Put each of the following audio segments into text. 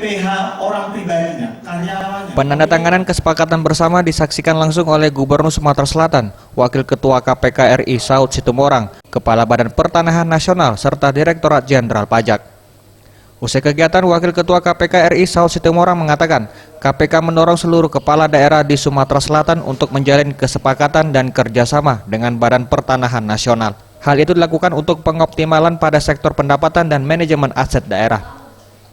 PPh orang pribadinya, karyawannya. Penandatanganan kesepakatan bersama disaksikan langsung oleh Gubernur Sumatera Selatan, Wakil Ketua KPK RI Saud Situmorang, Kepala Badan Pertanahan Nasional, serta Direktorat Jenderal Pajak. Usai kegiatan, Wakil Ketua KPK RI Saud Situmorang mengatakan, KPK mendorong seluruh kepala daerah di Sumatera Selatan untuk menjalin kesepakatan dan kerjasama dengan Badan Pertanahan Nasional. Hal itu dilakukan untuk pengoptimalan pada sektor pendapatan dan manajemen aset daerah.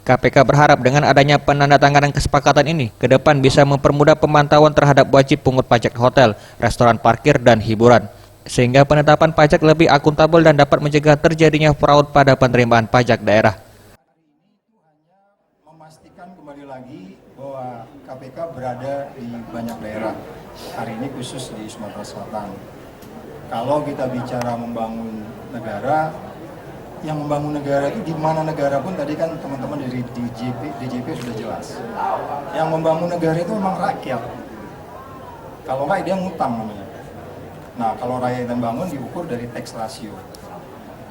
KPK berharap dengan adanya penandatanganan kesepakatan ini, ke depan bisa mempermudah pemantauan terhadap wajib pungut pajak hotel, restoran, parkir, dan hiburan, sehingga penetapan pajak lebih akuntabel dan dapat mencegah terjadinya fraud pada penerimaan pajak daerah. Memastikan kembali lagi bahwa KPK berada di banyak daerah, hari ini khusus di Sumatera Selatan. Kalau kita bicara membangun negara, yang membangun negara itu di mana negara pun tadi kan teman-teman dari DJP sudah jelas. Yang membangun negara itu memang rakyat. Kalau nggak dia ngutang namanya. Nah kalau rakyat yang bangun diukur dari tax ratio.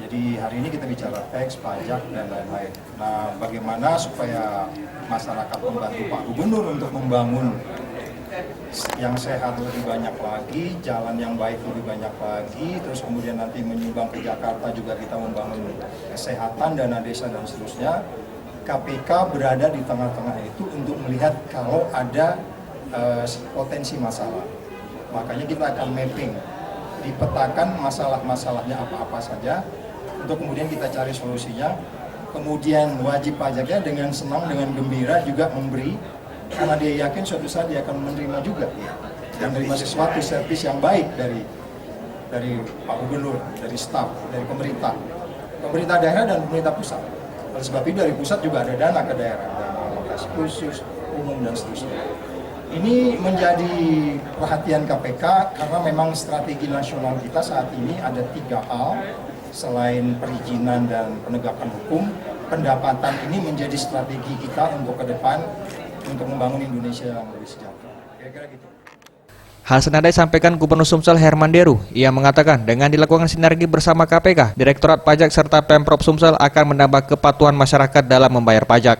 Jadi hari ini kita bicara tax, pajak dan lain-lain. Nah bagaimana supaya masyarakat membantu Pak Gubernur untuk membangun yang sehat lebih banyak lagi, jalan yang baik lebih banyak lagi, terus kemudian nanti menyumbang ke Jakarta juga kita membangun kesehatan, dana desa dan seterusnya. KPK berada di tengah-tengah itu untuk melihat kalau ada potensi masalah. Makanya kita akan mapping, dipetakan masalah-masalahnya apa-apa saja, untuk kemudian kita cari solusinya. Kemudian wajib pajaknya dengan senang, dengan gembira juga memberi, karena dia yakin suatu saat dia akan menerima juga, menerima sesuatu servis yang baik dari Pak Gubernur, dari staf, dari pemerintah daerah dan pemerintah pusat. Oleh sebab itu dari pusat juga ada dana ke daerah, dana alokasi khusus, umum dan seterusnya. Ini menjadi perhatian KPK karena memang strategi nasional kita saat ini ada 3 hal, selain perizinan dan penegakan hukum, pendapatan ini menjadi strategi kita untuk ke depan, untuk membangun Indonesia yang lebih sejahtera. Kira-kira gitu. Hal senada disampaikan Gubernur Sumsel Herman Deru. Ia mengatakan dengan dilakukan sinergi bersama KPK, Direktorat Pajak serta Pemprov Sumsel akan menambah kepatuhan masyarakat dalam membayar pajak.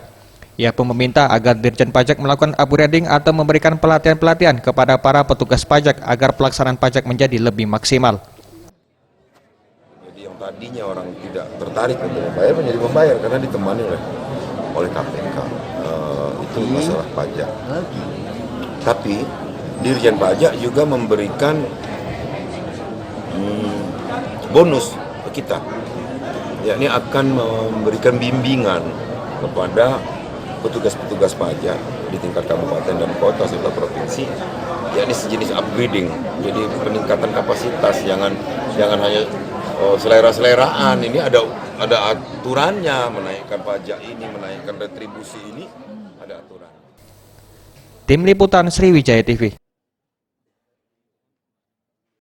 Ia pun meminta agar Dirjen Pajak melakukan upgrading atau memberikan pelatihan-pelatihan kepada para petugas pajak agar pelaksanaan pajak menjadi lebih maksimal. Jadi yang tadinya orang tidak tertarik untuk membayar menjadi membayar karena ditemani oleh KPK. Itu masalah pajak. Tapi Dirjen Pajak juga memberikan bonus ke kita, yakni akan memberikan bimbingan kepada petugas-petugas pajak di tingkat kabupaten dan kota serta provinsi, yakni sejenis upgrading, jadi peningkatan kapasitas, jangan hanya selera-seleraan. Ini ada aturannya, menaikkan pajak ini, menaikkan retribusi ini, ada aturan. Tim Liputan Sriwijaya TV.